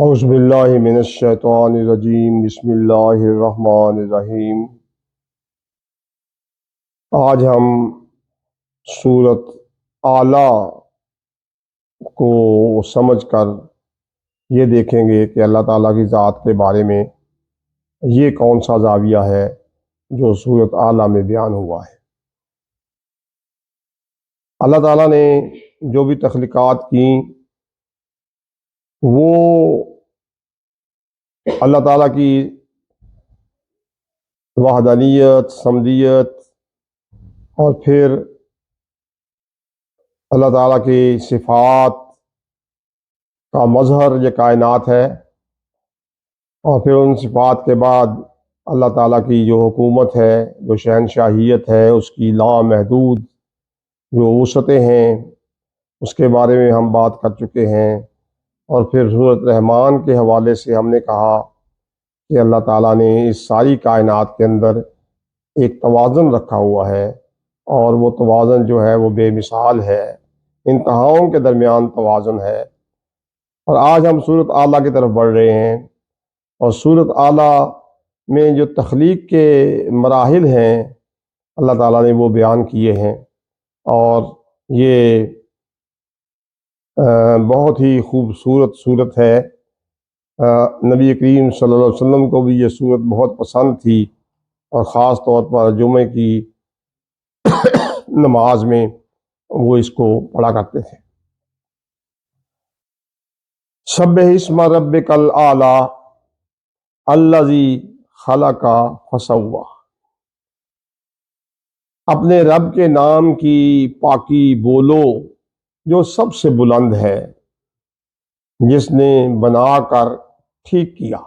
اعوذ باللہ من الشیطان الرجیم، بسم اللہ الرحمن الرحیم۔ آج ہم سورۃ اعلیٰ کو سمجھ کر یہ دیکھیں گے کہ اللہ تعالیٰ کی ذات کے بارے میں یہ کون سا زاویہ ہے جو سورۃ اعلیٰ میں بیان ہوا ہے۔ اللہ تعالیٰ نے جو بھی تخلیقات کی وہ اللہ تعالیٰ کی وحدانیت، صمدیت اور پھر اللہ تعالیٰ کی صفات کا مظہر یہ کائنات ہے، اور پھر ان صفات کے بعد اللہ تعالیٰ کی جو حکومت ہے، جو شہنشاہیت ہے، اس کی لامحدود جو وسعتیں ہیں، اس کے بارے میں ہم بات کر چکے ہیں۔ اور پھر سورۃ رحمان کے حوالے سے ہم نے کہا کہ اللہ تعالیٰ نے اس ساری کائنات کے اندر ایک توازن رکھا ہوا ہے، اور وہ توازن جو ہے وہ بے مثال ہے، انتہاؤں کے درمیان توازن ہے۔ اور آج ہم سورۃ اعلیٰ کی طرف بڑھ رہے ہیں، اور سورۃ اعلیٰ میں جو تخلیق کے مراحل ہیں اللہ تعالیٰ نے وہ بیان کیے ہیں، اور یہ بہت ہی خوبصورت صورت ہے۔ نبی کریم صلی اللہ علیہ وسلم کو بھی یہ صورت بہت پسند تھی، اور خاص طور پر جمعے کی نماز میں وہ اس کو پڑھا کرتے تھے۔ سبح اسم ربک الاعلی الذی خلق فسوی، اپنے رب کے نام کی پاکی بولو جو سب سے بلند ہے، جس نے بنا کر ٹھیک کیا۔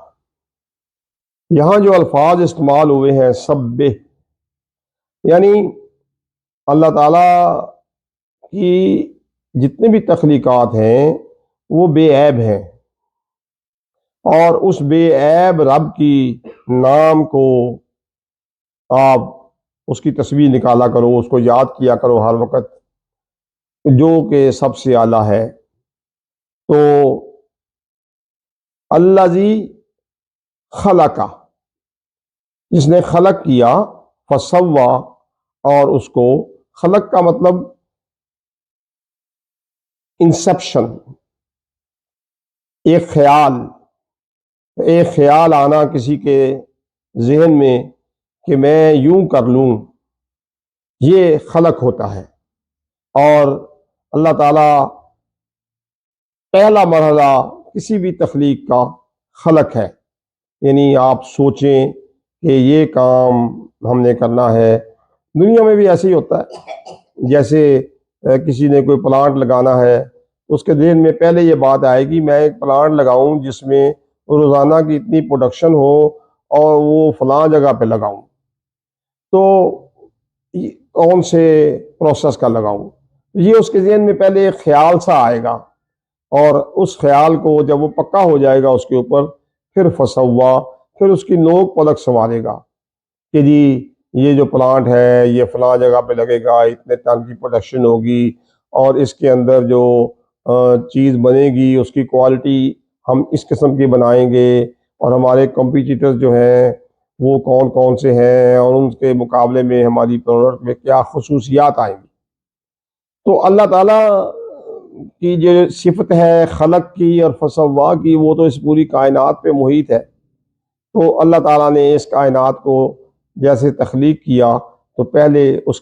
یہاں جو الفاظ استعمال ہوئے ہیں سبح، یعنی اللہ تعالیٰ کی جتنے بھی تخلیقات ہیں وہ بے عیب ہیں، اور اس بے عیب رب کی نام کو آپ اس کی تسبیح نکالا کرو، اس کو یاد کیا کرو ہر وقت، جو کہ سب سے اعلیٰ ہے۔ تو الذی خلق، جس نے خلق کیا، فسوی، اور اس کو خلق کا مطلب انسپشن، ایک خیال آنا کسی کے ذہن میں کہ میں یوں کر لوں، یہ خلق ہوتا ہے۔ اور اللہ تعالیٰ پہلا مرحلہ کسی بھی تخلیق کا خلق ہے، یعنی آپ سوچیں کہ یہ کام ہم نے کرنا ہے۔ دنیا میں بھی ایسے ہی ہوتا ہے، جیسے کسی نے کوئی پلانٹ لگانا ہے، اس کے ذہن میں پہلے یہ بات آئے گی میں ایک پلانٹ لگاؤں جس میں روزانہ کی اتنی پروڈکشن ہو، اور وہ فلاں جگہ پہ لگاؤں، تو کون سے پروسیس کا لگاؤں، یہ اس کے ذہن میں پہلے ایک خیال سا آئے گا، اور اس خیال کو جب وہ پکا ہو جائے گا اس کے اوپر، پھر فسوا، پھر اس کی نوک پلک سنوارے گا کہ جی یہ جو پلانٹ ہے یہ فلاں جگہ پہ لگے گا، اتنے ٹن کی پروڈکشن ہوگی، اور اس کے اندر جو چیز بنے گی اس کی کوالٹی ہم اس قسم کی بنائیں گے، اور ہمارے کمپیٹیٹرز جو ہیں وہ کون کون سے ہیں، اور ان کے مقابلے میں ہماری پروڈکٹ میں کیا خصوصیات آئیں گی۔ تو اللہ تعالیٰ کی جو صفت ہے خلق کی اور فسوا کی، وہ تو اس پوری کائنات پہ محیط ہے۔ تو اللہ تعالیٰ نے اس کائنات کو جیسے تخلیق کیا، تو پہلے اس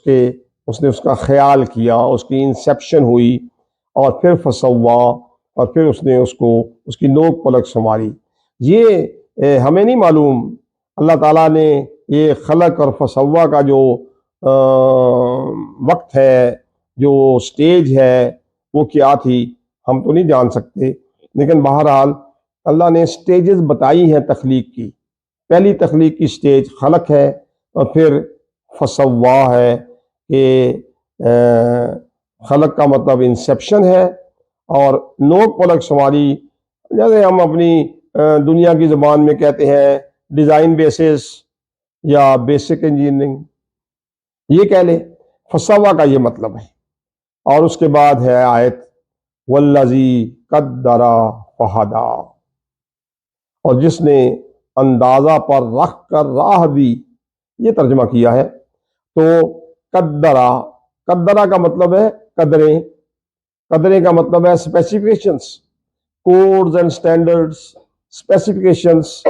نے اس کا خیال کیا، اس کی انسیپشن ہوئی، اور پھر فسوا، اور پھر اس نے اس کی نوک پلک سنواری۔ یہ ہمیں نہیں معلوم اللہ تعالیٰ نے یہ خلق اور فسوا کا جو وقت ہے، جو سٹیج ہے، وہ کیا تھی، ہم تو نہیں جان سکتے، لیکن بہرحال اللہ نے سٹیجز بتائی ہیں تخلیق کی۔ پہلی تخلیق کی سٹیج خلق ہے، اور پھر فسوا ہے کہ خلق کا مطلب انسیپشن ہے، اور نوک پلک سنواری جیسے ہم اپنی دنیا کی زبان میں کہتے ہیں ڈیزائن بیسس یا بیسک انجینئرنگ، یہ کہہ لیں۔ فسوا کا یہ مطلب ہے۔ اور اس کے بعد ہے آیت والذی قدر فہدی، اور جس نے اندازہ پر رکھ کر راہ دی، یہ ترجمہ کیا ہے۔ تو قدرہ، قدرہ کا مطلب ہے قدریں، قدریں کا مطلب ہے specifications, codes and standards, specifications,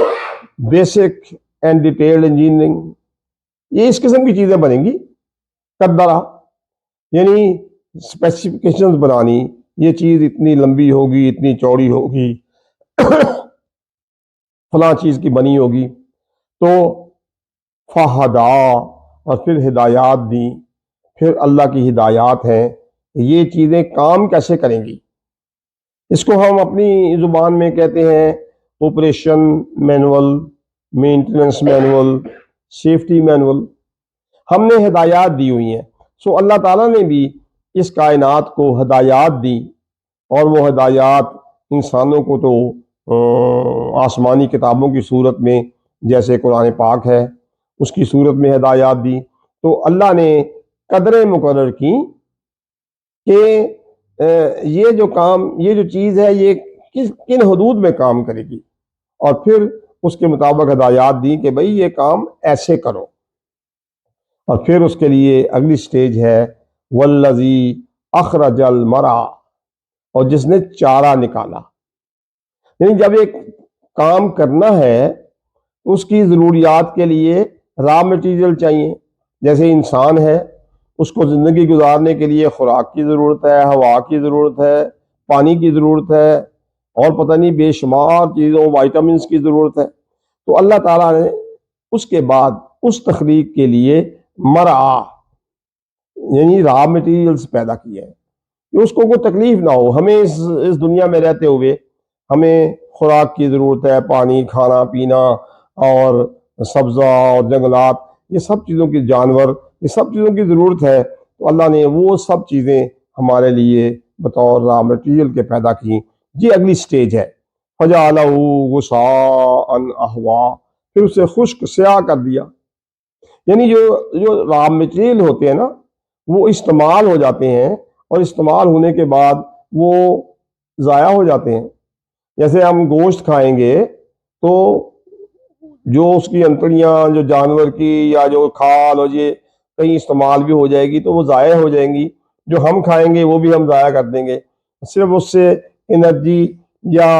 basic and detailed engineering, یہ اس قسم کی چیزیں بنیں گی۔ قدرہ یعنی اسپیسیفکیشنز بنانی، یہ چیز اتنی لمبی ہوگی، اتنی چوڑی ہوگی، فلاں چیز کی بنی ہوگی۔ تو فہدا، اور پھر ہدایات دی، پھر اللہ کی ہدایات ہیں، یہ چیزیں کام کیسے کریں گی۔ اس کو ہم اپنی زبان میں کہتے ہیں operation manual, maintenance manual, safety manual, ہم نے ہدایات دی ہوئی ہیں۔ سو اللہ تعالیٰ نے بھی اس کائنات کو ہدایات دی، اور وہ ہدایات انسانوں کو تو آسمانی کتابوں کی صورت میں، جیسے قرآن پاک ہے، اس کی صورت میں ہدایات دی۔ تو اللہ نے قدریں مقرر کی کہ یہ جو کام، یہ جو چیز ہے، یہ کن حدود میں کام کرے گی، اور پھر اس کے مطابق ہدایات دی کہ بھئی یہ کام ایسے کرو۔ اور پھر اس کے لیے اگلی سٹیج ہے والذی اخرج المرعی، اور جس نے چارہ نکالا۔ یعنی جب ایک کام کرنا ہے، اس کی ضروریات کے لیے را مٹیریل چاہیے۔ جیسے انسان ہے، اس کو زندگی گزارنے کے لیے خوراک کی ضرورت ہے، ہوا کی ضرورت ہے، پانی کی ضرورت ہے، اور پتہ نہیں بے شمار چیزوں، وائٹامنس کی ضرورت ہے۔ تو اللہ تعالیٰ نے اس کے بعد اس تخلیق کے لیے مرعا، یعنی را مٹیریلز پیدا کیے ہیں کہ اس کو کوئی تکلیف نہ ہو۔ ہمیں اس دنیا میں رہتے ہوئے ہمیں خوراک کی ضرورت ہے، پانی، کھانا پینا، اور سبزہ اور جنگلات، یہ سب چیزوں کی، جانور، یہ سب چیزوں کی ضرورت ہے۔ تو اللہ نے وہ سب چیزیں ہمارے لیے بطور را مٹیریل کے پیدا کی۔ یہ اگلی سٹیج ہے فَجَعَلَهُ غُثَاءً أَحْوَىٰ، پھر اسے خشک سیاہ کر دیا۔ یعنی جو را مٹیریل ہوتے ہیں نا، وہ استعمال ہو جاتے ہیں، اور استعمال ہونے کے بعد وہ ضائع ہو جاتے ہیں۔ جیسے ہم گوشت کھائیں گے تو جو اس کی انتڑیاں، جو جانور کی، یا جو کھال، اور یہ کہیں استعمال بھی ہو جائے گی تو وہ ضائع ہو جائیں گی۔ جو ہم کھائیں گے وہ بھی ہم ضائع کر دیں گے، صرف اس سے انرجی یا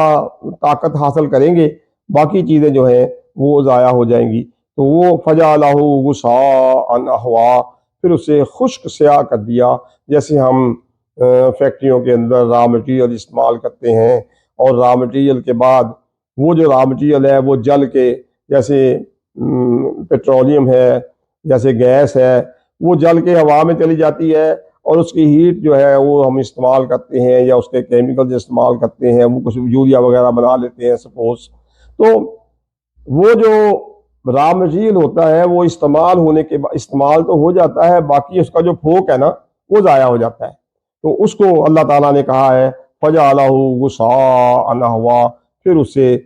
طاقت حاصل کریں گے، باقی چیزیں جو ہیں وہ ضائع ہو جائیں گی۔ تو وہ فَجَعَلَهُ غُثَاءً أَحْوَىٰ، پھر اسے خشک سیاہ کر دیا۔ جیسے ہم فیکٹریوں کے اندر را مٹیریل استعمال کرتے ہیں، اور را مٹیریل کے بعد وہ جو را مٹیریل ہے وہ جل کے، جیسے پیٹرولیم ہے، جیسے گیس ہے، وہ جل کے ہوا میں چلی جاتی ہے، اور اس کی ہیٹ جو ہے وہ ہم استعمال کرتے ہیں، یا اس کے کیمیکلز استعمال کرتے ہیں، وہ کچھ یوریا وغیرہ بنا لیتے ہیں سپوز۔ تو وہ جو را مٹیریل ہوتا ہے وہ استعمال ہونے کے بعد، استعمال تو ہو جاتا ہے، باقی اس کا جو پھوک ہے نا وہ ضائع ہو جاتا ہے۔ تو اس کو اللہ تعالیٰ نے کہا ہے فَجَعَلَهُ غُثَاءً أَحْوَىٰ، پھر اسے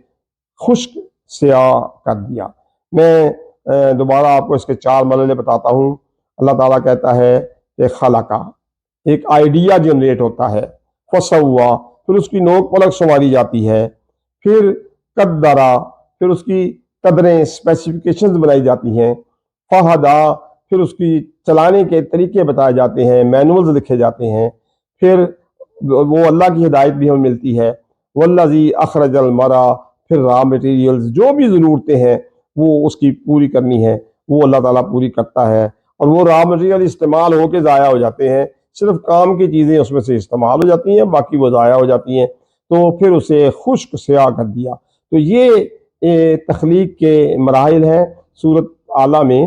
خشک سیاہ کر دیا۔ میں دوبارہ آپ کو اس کے 4 مرحلے بتاتا ہوں۔ اللہ تعالیٰ کہتا ہے کہ خلقہ، ایک آئیڈیا جنریٹ ہوتا ہے، فسوا، پھر اس کی نوک پلک سنواری جاتی ہے، پھر قدرہ، پھر اس کی قدریں، اسپیسیفکیشنز بنائی جاتی ہیں، فہدا، پھر اس کی چلانے کے طریقے بتائے جاتے ہیں، مینولز لکھے جاتے ہیں، پھر وہ اللہ کی ہدایت بھی ہمیں ملتی ہے۔ والذی اخرج المرعی، پھر را مٹیریلز، جو بھی ضرورتیں ہیں وہ اس کی پوری کرنی ہے، وہ اللہ تعالیٰ پوری کرتا ہے۔ اور وہ را مٹیریل استعمال ہو کے ضائع ہو جاتے ہیں، صرف کام کی چیزیں اس میں سے استعمال ہو جاتی ہیں، باقی وہ ضائع ہو جاتی ہیں۔ تو پھر اسے خشک سیاہ کر دیا۔ تو یہ تخلیق کے مراحل ہیں۔ سورۃ اعلیٰ میں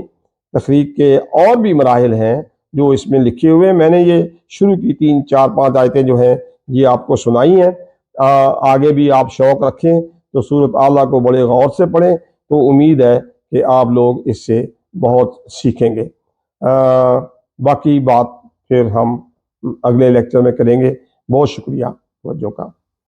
تخلیق کے اور بھی مراحل ہیں جو اس میں لکھے ہوئے ہیں۔ میں نے یہ شروع کی 3 4 5 آیتیں جو ہیں یہ آپ کو سنائی ہیں۔ آگے بھی آپ شوق رکھیں تو سورۃ اعلیٰ کو بڑے غور سے پڑھیں، تو امید ہے کہ آپ لوگ اس سے بہت سیکھیں گے۔ باقی بات پھر ہم اگلے لیکچر میں کریں گے۔ بہت شکریہ توجہ کا۔